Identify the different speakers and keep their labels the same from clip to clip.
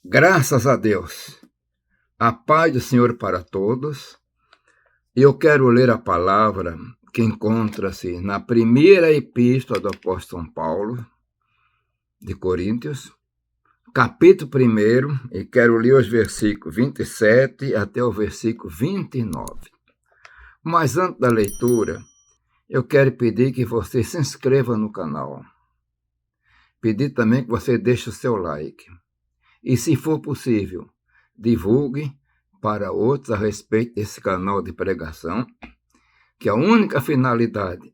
Speaker 1: Graças a Deus. A paz do Senhor para todos. Eu quero ler a palavra que encontra-se na primeira epístola do apóstolo São Paulo, de Coríntios, capítulo 1, e quero ler os versículos 27 até o versículo 29. Mas antes da leitura, eu quero pedir que você se inscreva no canal. Pedir também que você deixe o seu like. E, se for possível, divulgue para outros a respeito desse canal de pregação, que a única finalidade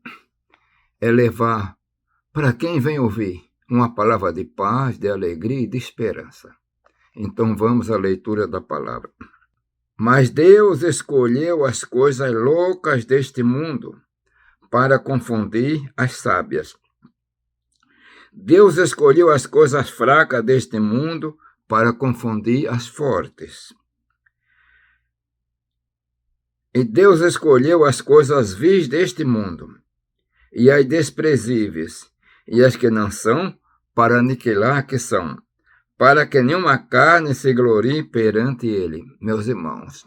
Speaker 1: é levar para quem vem ouvir uma palavra de paz, de alegria e de esperança. Então vamos à leitura da palavra. Mas Deus escolheu as coisas loucas deste mundo para confundir as sábias. Deus escolheu as coisas fracas deste mundo para confundir as fortes. E Deus escolheu as coisas vis deste mundo, e as desprezíveis, e as que não são, para aniquilar que são, para que nenhuma carne se glorie perante ele. Meus irmãos,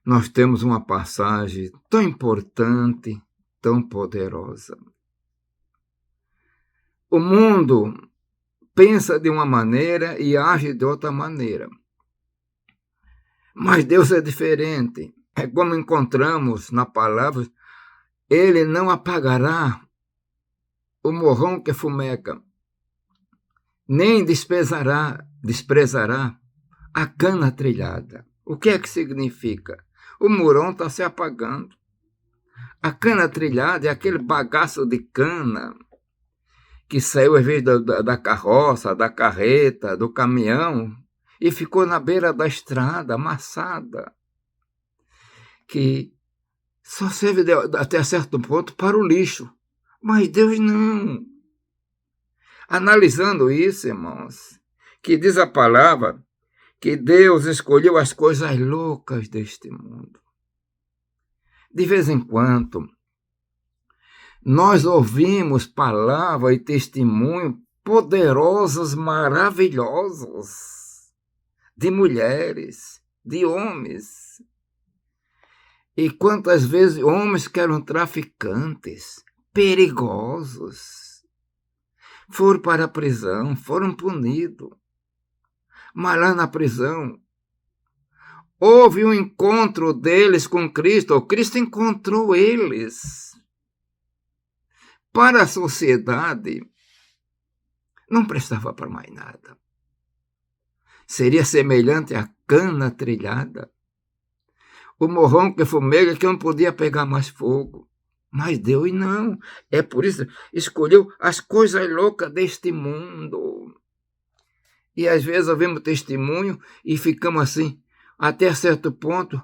Speaker 1: nós temos uma passagem tão importante, tão poderosa. O mundo pensa de uma maneira e age de outra maneira. Mas Deus é diferente. É como encontramos na palavra, ele não apagará o morrão que fumeca, nem desprezará a cana trilhada. O que é que significa? O morrão está se apagando. A cana trilhada é aquele bagaço de cana que saiu às vezes da carroça, da carreta, do caminhão, e ficou na beira da estrada, amassada, que só serve até certo ponto para o lixo. Mas Deus não. Analisando isso, irmãos, que diz a palavra que Deus escolheu as coisas loucas deste mundo. De vez em quando, nós ouvimos palavras e testemunhos poderosos, maravilhosos, de mulheres, de homens. E quantas vezes homens que eram traficantes, perigosos, foram para a prisão, foram punidos. Mas lá na prisão, houve um encontro deles com Cristo. O Cristo encontrou eles. Para a sociedade, não prestava para mais nada. Seria semelhante à cana trilhada. O morrão que fumega que não podia pegar mais fogo. Mas Deus não. É por isso que escolheu as coisas loucas deste mundo. E às vezes ouvimos testemunho e ficamos assim, até certo ponto,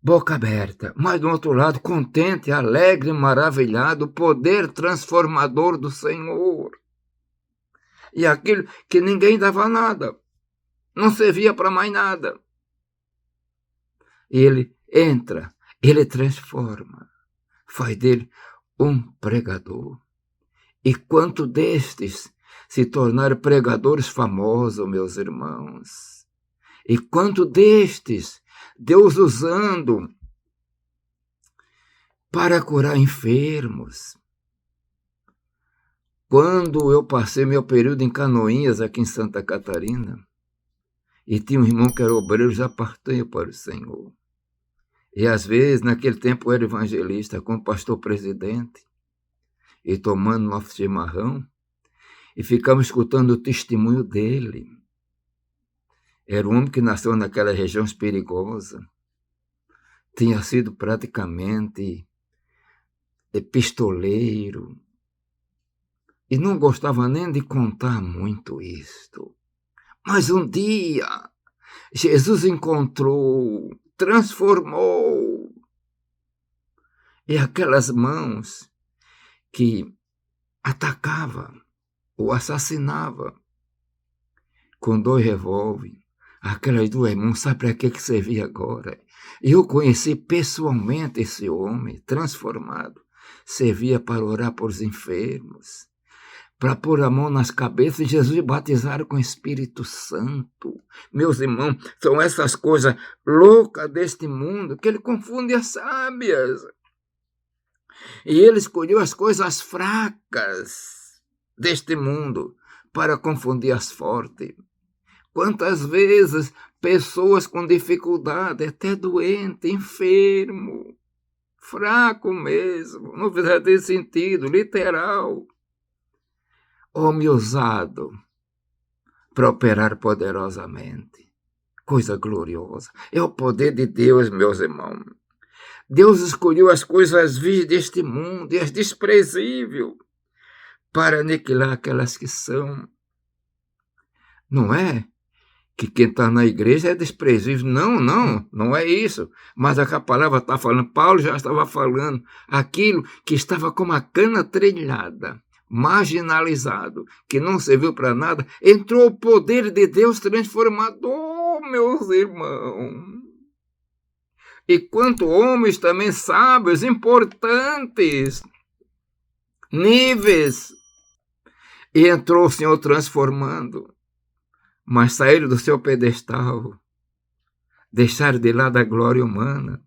Speaker 1: boca aberta, mas do outro lado, contente, alegre, maravilhado, o poder transformador do Senhor. E aquilo que ninguém dava nada, não servia para mais nada. Ele entra, ele transforma, faz dele um pregador. E quanto destes se tornaram pregadores famosos, meus irmãos? E quanto destes Deus usando para curar enfermos. Quando eu passei meu período em Canoinhas, aqui em Santa Catarina, e tinha um irmão que era obreiro, já partiu para o Senhor. E às vezes, naquele tempo, eu era evangelista como pastor presidente, e tomando nosso chimarrão, e ficamos escutando o testemunho dele. Era um homem que nasceu naquela região perigosa, tinha sido praticamente pistoleiro, e não gostava nem de contar muito isto. Mas um dia, Jesus encontrou, transformou, e aquelas mãos que atacavam ou assassinavam com 2 revólveres, aquelas 2 mãos, sabe para que servia agora? Eu conheci pessoalmente esse homem transformado. Servia para orar por os enfermos, para pôr a mão nas cabeças de Jesus e batizar com o Espírito Santo. Meus irmãos, são essas coisas loucas deste mundo que ele confunde as sábias. E ele escolheu as coisas fracas deste mundo para confundir as fortes. Quantas vezes pessoas com dificuldade, até doente, enfermo, fraco mesmo, no verdadeiro sentido, literal, homem usado para operar poderosamente. Coisa gloriosa. É o poder de Deus, meus irmãos. Deus escolheu as coisas vis deste mundo e as desprezíveis para aniquilar aquelas que são. Não é que quem está na igreja é desprezível. Não é isso. Mas a palavra está falando, Paulo já estava falando, aquilo que estava como a cana trilhada, marginalizado, que não serviu para nada, entrou o poder de Deus transformador, meus irmãos. E quanto homens também sábios, importantes, níveis, e entrou o Senhor transformando, mas saíram do seu pedestal, deixaram de lado a glória humana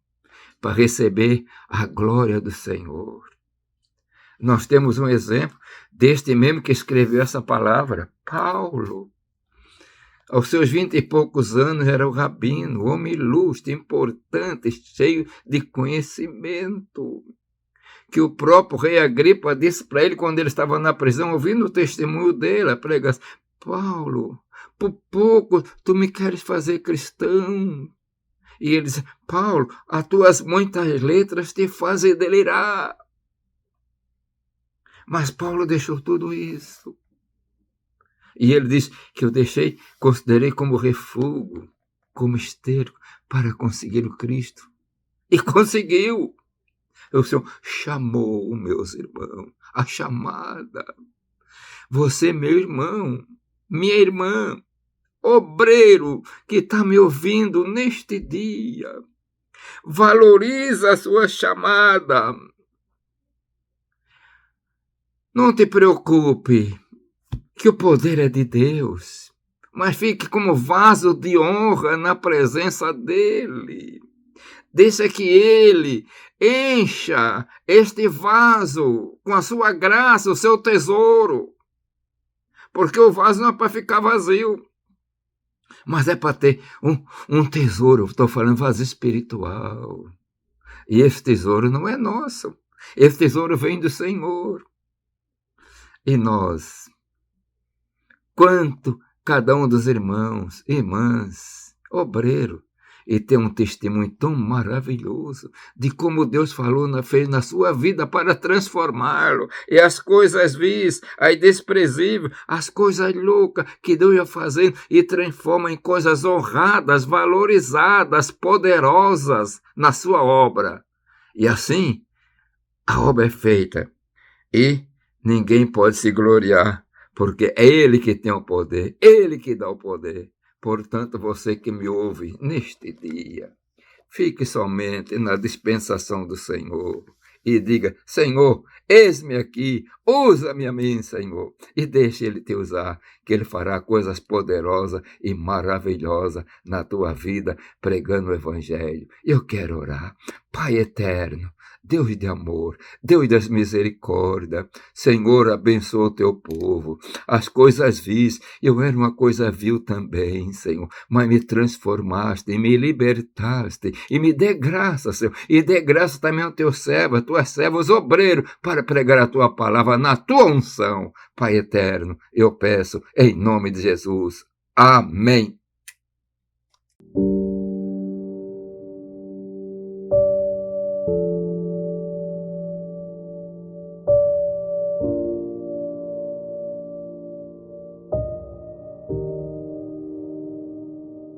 Speaker 1: para receber a glória do Senhor. Nós temos um exemplo deste mesmo que escreveu essa palavra, Paulo. Aos seus 20 e poucos anos era o rabino, homem ilustre, importante, cheio de conhecimento, que o próprio rei Agripa disse para ele quando ele estava na prisão, ouvindo o testemunho dele, a pregação, Paulo, por pouco tu me queres fazer cristão. E ele disse, Paulo, as tuas muitas letras te fazem delirar. Mas Paulo deixou tudo isso. E ele diz que eu considerei como refúgio, como esterco, para conseguir o Cristo. E conseguiu. O Senhor chamou, meus irmãos, a chamada. Você, meu irmão, minha irmã, obreiro que está me ouvindo neste dia, valoriza a sua chamada. Não te preocupe, que o poder é de Deus, mas fique como vaso de honra na presença dele. Deixa que ele encha este vaso com a sua graça, o seu tesouro. Porque o vaso não é para ficar vazio, mas é para ter um tesouro. Estou falando vaso espiritual. E esse tesouro não é nosso. Esse tesouro vem do Senhor. E nós, quanto cada um dos irmãos, irmãs, obreiro, e tem um testemunho tão maravilhoso de como Deus fez na sua vida para transformá-lo. E as coisas vis, as desprezíveis, as coisas loucas que Deus ia fazendo e transforma em coisas honradas, valorizadas, poderosas na sua obra. E assim, a obra é feita. E ninguém pode se gloriar, porque é Ele que tem o poder, Ele que dá o poder. Portanto, você que me ouve neste dia, fique somente na dispensação do Senhor e diga, Senhor, eis-me aqui, usa-me a mim, Senhor, e deixe Ele te usar, que Ele fará coisas poderosas e maravilhosas na tua vida, pregando o Evangelho. Eu quero orar. Pai eterno, Deus de amor, Deus das misericórdias, Senhor, abençoa o teu povo. As coisas vis, eu era uma coisa vil também, Senhor, mas me transformaste, e me libertaste, e me dê graça, Senhor, e dê graça também ao teu servo, a tua serva, os obreiros, para pregar a tua palavra na tua unção. Pai eterno, eu peço em nome de Jesus. Amém.